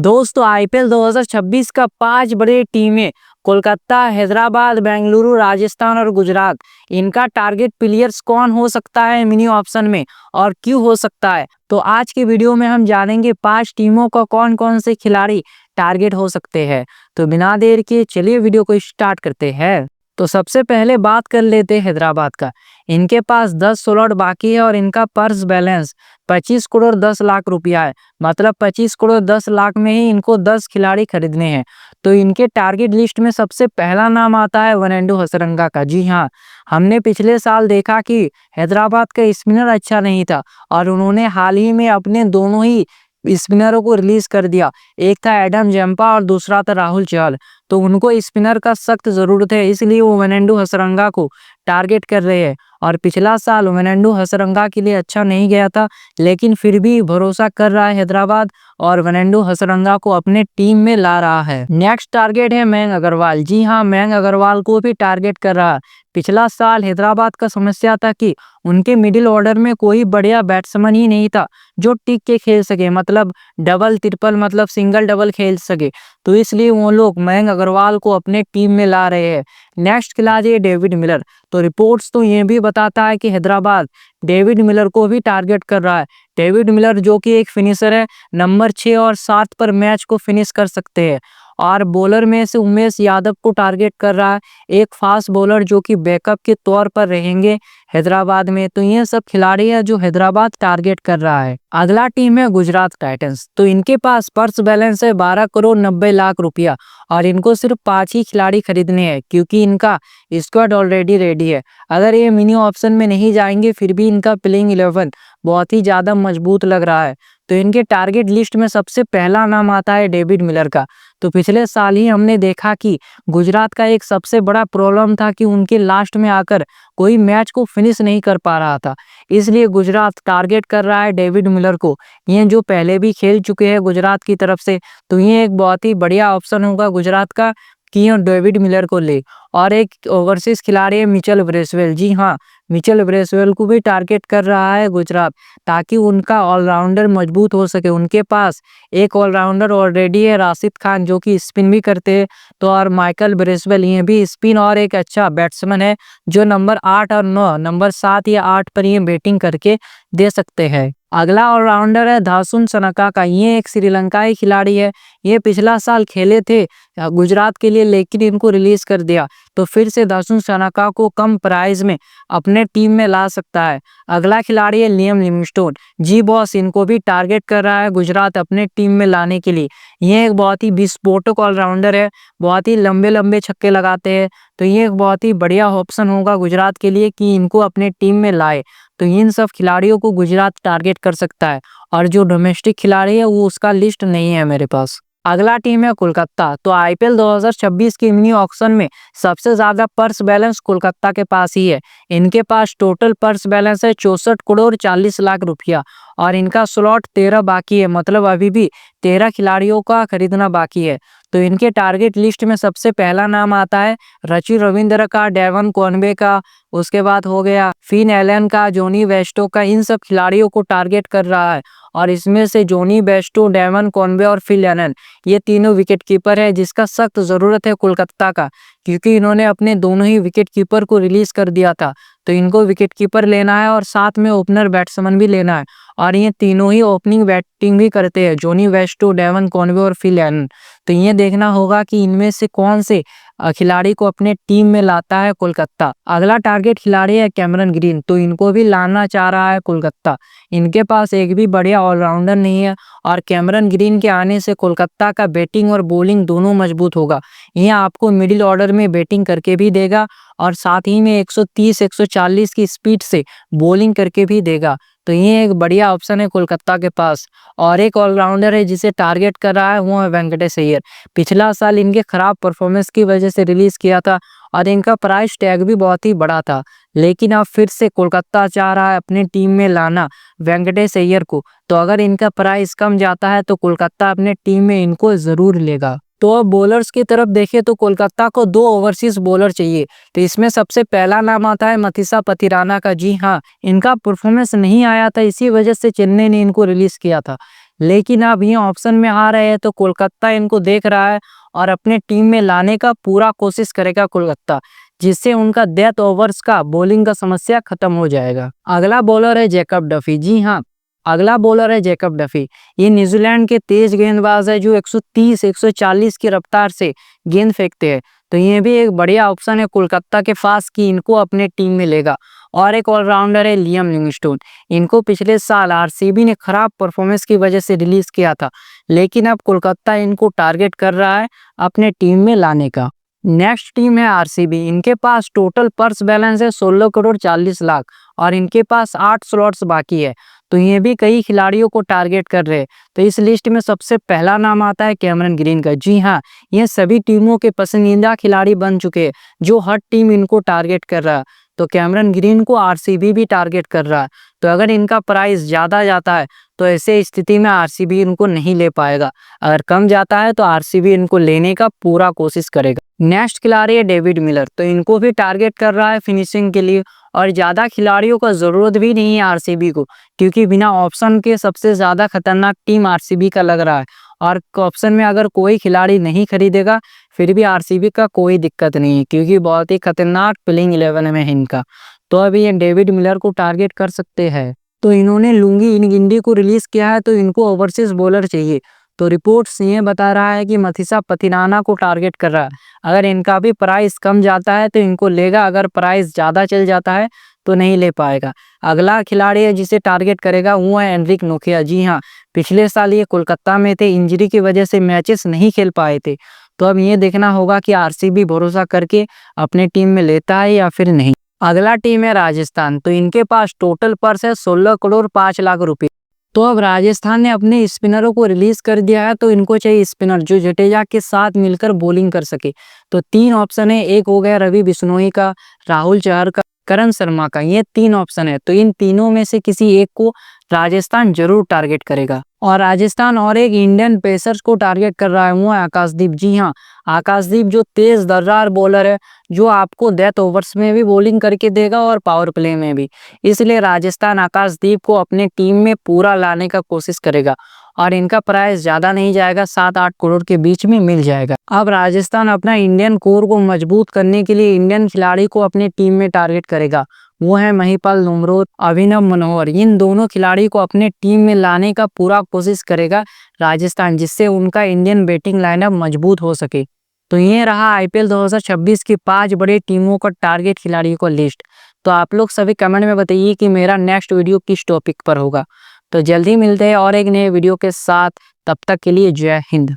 दोस्तों आईपीएल 2026 का 5 बड़ी टीमें कोलकाता, हैदराबाद, बेंगलुरु, राजस्थान और गुजरात, इनका टारगेट प्लेयर्स कौन हो सकता है मिनी ऑप्शन में और क्यों हो सकता है। तो आज की वीडियो में हम जानेंगे 5 टीमों का कौन कौन से खिलाड़ी टारगेट हो सकते हैं। तो बिना देर के चलिए वीडियो को स्टार्ट करते हैं। तो सबसे पहले बात कर लेते हैं हैदराबाद का। इनके पास 10 स्लॉट बाकी है और इनका पर्स बैलेंस 25 करोड़ 10 लाख रुपया है। मतलब 25 करोड़ 10 लाख में ही इनको 10 खिलाड़ी खरीदने हैं। तो इनके टारगेट लिस्ट में सबसे पहला नाम आता है वनेंडु हसरंगा का। जी हाँ, हमने पिछले साल देखा कि हैदराबाद का स्पिनर अच्छा नहीं था और उन्होंने हाल ही में अपने दोनों ही स्पिनरों को रिलीज कर दिया। एक था एडम जंपा और दूसरा था राहुल चहल। तो उनको स्पिनर का सख्त जरूरत है, इसलिए वो वनेंडु हसरंगा को टारगेट कर रहे हैं। और पिछला साल वनेंडु हसरंगा के लिए अच्छा नहीं गया था, लेकिन फिर भी भरोसा कर रहा है हैदराबाद और वनेंडु हसरंगा को अपने टीम में ला रहा है। नेक्स्ट टारगेट है मयंक अग्रवाल। जी हाँ, मयंक अग्रवाल को भी टारगेट कर रहा है। पिछला साल हैदराबाद का समस्या था कि उनके मिडिल ऑर्डर में कोई बढ़िया बैट्समैन ही नहीं था जो टिक के खेल सके, मतलब डबल ट्रिपल मतलब सिंगल डबल खेल सके। तो इसलिए वो लोग मयंक अग्रवाल को अपने टीम में ला रहे हैं। नेक्स्ट खिलाड़ी है डेविड मिलर। तो रिपोर्ट्स तो ये भी बताता है कि हैदराबाद डेविड मिलर को भी टारगेट कर रहा है। डेविड मिलर जो कि एक फिनिशर है, नंबर 6 और 7 पर मैच को फिनिश कर सकते हैं। और बॉलर में से उमेश यादव को टारगेट कर रहा है, एक फास्ट बॉलर जो कि बैकअप के तौर पर रहेंगे हैदराबाद में। तो ये सब खिलाड़ी है जो हैदराबाद टारगेट कर रहा है। अगला टीम है गुजरात टाइटंस। तो इनके पास पर्स बैलेंस है 12 करोड़ 90 लाख रुपया और इनको सिर्फ 5 ही खिलाड़ी खरीदने हैं, क्योंकि इनका स्क्वाड ऑलरेडी रेडी है। अगर ये मिनी ऑप्शन में नहीं जाएंगे फिर भी इनका प्लेइंग 11 बहुत ही ज्यादा मजबूत लग रहा है। तो इनके टारगेट लिस्ट में सबसे पहला नाम आता है डेविड मिलर का। तो पिछले साल ही हमने देखा कि गुजरात का एक सबसे बड़ा प्रॉब्लम था कि उनके लास्ट में आकर कोई मैच को फिनिश नहीं कर पा रहा था, इसलिए गुजरात टारगेट कर रहा है डेविड मिलर को। ये जो पहले भी खेल चुके हैं गुजरात की तरफ से, तो ये एक बहुत ही बढ़िया ऑप्शन होगा गुजरात का कि ये डेविड मिलर को ले। और एक ओवरसीज खिलाड़ी है मिचेल ब्रेसवेल। जी हाँ, मिचेल ब्रेसवेल को भी टारगेट कर रहा है गुजरात, ताकि उनका ऑलराउंडर मजबूत हो सके। उनके पास एक ऑलराउंडर ऑलरेडी है, राशिद खान, जो कि स्पिन भी करते हैं। तो और माइकल ब्रेसवेल ये भी स्पिन और एक अच्छा बैट्समैन है जो नंबर 8 और 9 नंबर 7 या 8 पर ये बैटिंग करके दे सकते हैं। अगला ऑलराउंडर है दासुन सनका का। ये एक श्रीलंकाई खिलाड़ी है। ये पिछला साल खेले थे गुजरात के लिए, लेकिन इनको रिलीज कर दिया। तो फिर से दासुन सनका को कम प्राइस में अपने टीम में ला सकता है। अगला खिलाड़ी है लियम लिविंगस्टोन। जी बॉस, इनको भी टारगेट कर रहा है गुजरात अपने टीम में लाने के लिए। ये एक बहुत ही विस्फोटक ऑलराउंडर है, बहुत ही लंबे लंबे छक्के लगाते हैं। तो ये एक बहुत ही बढ़िया ऑप्शन होगा गुजरात के लिए कि इनको अपने टीम में लाए। तो इन सब खिलाड़ियों को गुजरात टारगेट कर सकता है। और जो डोमेस्टिक खिलाड़ी है वो उसका लिस्ट नहीं है मेरे पास। अगला टीम है कोलकाता। तो आईपीएल 2026 की मिनी ऑक्शन में सबसे ज्यादा पर्स बैलेंस कोलकाता के पास ही है। इनके पास टोटल पर्स बैलेंस है 64 करोड़ 40 लाख रुपया और इनका स्लॉट 13 बाकी है, मतलब अभी भी 13 खिलाड़ियों का खरीदना बाकी है। तो इनके टारगेट लिस्ट में सबसे पहला नाम आता है रचिन रविंद्र का, डेवन कॉनवे का, उसके बाद हो गया फिन एलन का, जोनी वेस्टो का। इन सब खिलाड़ियों को टारगेट कर रहा है। और इसमें से जोनी वेस्टो, डेवन कॉनवे और फिल एलन, ये तीनों विकेट कीपर है जिसका सख्त जरूरत है कोलकाता का, क्योंकि इन्होंने अपने दोनों ही विकेट कीपर को रिलीज कर दिया था। तो इनको विकेट कीपर लेना है और साथ में ओपनर बैट्समैन भी लेना है। और ये तीनों ही ओपनिंग बैटिंग भी करते हैं, जोनी वेस्टो, डेवन कॉनवे और फिल एलन। तो ये देखना होगा कि इनमें से कौन से खिलाड़ी को अपने टीम में लाता है कोलकाता। अगला टारगेट खिलाड़ी है कैमरन ग्रीन। तो इनको भी लाना चाह रहा है कोलकाता। इनके पास एक भी बढ़िया ऑलराउंडर नहीं है और कैमरन ग्रीन के आने से कोलकाता का बैटिंग और बॉलिंग दोनों मजबूत होगा। ये आपको मिडिल ऑर्डर में बैटिंग करके भी देगा और साथ ही में 130-140 की स्पीड से बॉलिंग करके भी देगा। तो ये एक बढ़िया ऑप्शन है कोलकाता के पास। और एक ऑलराउंडर है जिसे टारगेट कर रहा है, वो है वेंकटेश अय्यर। पिछला साल इनके खराब परफॉर्मेंस की वजह से रिलीज किया था और इनका प्राइस टैग भी बहुत ही बड़ा था, लेकिन अब फिर से कोलकाता चाह रहा है अपनी टीम में लाना वेंकटेश अय्यर को। तो अगर इनका प्राइस कम जाता है तो कोलकाता अपने टीम में इनको जरूर लेगा। तो अब बॉलर्स की तरफ देखें तो कोलकाता को 2 ओवरसीज बॉलर चाहिए। तो इसमें सबसे पहला नाम आता है मथीसा पथिराना का। जी हाँ, इनका परफॉर्मेंस नहीं आया था, इसी वजह से चेन्नई ने इनको रिलीज किया था। लेकिन अब ये ऑप्शन में आ रहे हैं तो कोलकाता इनको देख रहा है और अपने टीम में लाने का पूरा कोशिश करेगा कोलकाता, जिससे उनका डेथ ओवर्स का बॉलिंग का समस्या खत्म हो जाएगा। अगला बॉलर है जैकब डफी। जी हाँ, अगला बॉलर है जैकब डफी। ये न्यूजीलैंड के तेज गेंदबाज है जो 130-140 की रफ्तार से गेंद फेंकते हैं। तो ये भी एक बढ़िया ऑप्शन है कोलकाता के पास कि इनको अपने टीम में लेगा। और एक ऑलराउंडर है लियम लिविंगस्टोन। इनको पिछले साल आरसीबी ने खराब परफॉर्मेंस की वजह से रिलीज किया था, लेकिन अब कोलकाता इनको टारगेट कर रहा है अपने टीम में लाने का। नेक्स्ट टीम है आरसीबी। इनके पास टोटल पर्स बैलेंस है 16 करोड़ 40 लाख और इनके पास 8 स्लॉट्स बाकी है। तो ये भी कई खिलाड़ियों को टारगेट कर रहे हैं। तो इस लिस्ट में सबसे पहला नाम आता है कैमरन ग्रीन का। जी हाँ, ये सभी टीमों के पसंदीदा खिलाड़ी बन चुके हैं, जो हर टीम इनको टारगेट कर रहा है। तो कैमरन ग्रीन को आरसीबी भी टारगेट कर रहा है। तो अगर इनका प्राइस ज़्यादा जाता है तो ऐसे स्थिति में आरसीबी इनको नहीं ले पाएगा। अगर कम जाता है तो आरसीबी इनको लेने का पूरा कोशिश करेगा। नेक्स्ट खिलाड़ी है डेविड मिलर। तो इनको भी टारगेट कर रहा है फिनिशिंग के लिए और ज़्यादा खिलाड़ियों का ज़रूरत भी नहीं है आरसीबी को, क्योंकि बिना ऑप्शन के सबसे ज़्यादा खतरनाक टीम आरसीबी का लग रहा है। और ऑप्शन में अगर कोई खिलाड़ी नहीं खरीदेगा फिर भी आरसीबी का कोई दिक्कत नहीं है, क्योंकि बहुत ही खतरनाक प्लेइंग 11 में है इनका। तो अभी ये डेविड मिलर को टारगेट कर सकते हैं। तो इन्होंने लुंगी इंडी को रिलीज किया है, तो इनको ओवरसीज बॉलर चाहिए। तो रिपोर्ट्स ये बता रहा है कि मथीसा पथिराना को टारगेट कर रहा है। अगर इनका भी प्राइस कम जाता है तो इनको लेगा, अगर प्राइस ज़्यादा चल जाता है तो नहीं ले पाएगा। अगला खिलाड़ी है जिसे टारगेट करेगा वो है एनरिक नोकिया। जी हाँ, पिछले साल ये कोलकाता में थे, इंजरी की वजह से मैचेस नहीं खेल पाए थे। तो अब ये देखना होगा कि आरसीबी भरोसा करके अपने टीम में लेता है या फिर नहीं। अगला टीम है राजस्थान। तो इनके पास टोटल पर्स है 16 करोड़ 5 लाख रुपए। तो अब राजस्थान ने अपने स्पिनरों को रिलीज कर दिया है, तो इनको चाहिए स्पिनर जो जडेजा के साथ मिलकर बॉलिंग कर सके। तो 3 ऑप्शन है, एक हो गया रवि बिश्नोई का, राहुल चहर का, करण शर्मा का। ये 3 ऑप्शन है, तो इन तीनों में से किसी एक को राजस्थान जरूर टारगेट करेगा। और राजस्थान और एक इंडियन पेसर्स को टारगेट कर रहा है, वो है आकाशदीप। जी हाँ, आकाशदीप जो तेज दर्रार बॉलर है, जो आपको डेथ ओवर्स में भी बॉलिंग करके देगा और पावर प्ले में भी। इसलिए राजस्थान आकाशदीप को अपने टीम में पूरा लाने का कोशिश करेगा और इनका प्राइस ज़्यादा नहीं जाएगा, 7-8 करोड़ के बीच में मिल जाएगा। अब राजस्थान अपना इंडियन कोर को मजबूत करने के लिए इंडियन खिलाड़ी को अपने टीम में टारगेट करेगा। वो है महिपाल नुमरोत, अभिनव मनोहर। इन दोनों खिलाड़ी को अपने टीम में लाने का पूरा कोशिश करेगा राजस्थान, जिससे उनका इंडियन बैटिंग लाइनअप मजबूत हो सके। तो ये रहा आईपीएल 2026 की 5 बड़े टीमों का टारगेट खिलाड़ियों का लिस्ट। तो आप लोग सभी कमेंट में बताइए कि मेरा नेक्स्ट वीडियो किस टॉपिक पर होगा। तो जल्दी मिलते हैं और एक नए वीडियो के साथ। तब तक के लिए जय हिंद।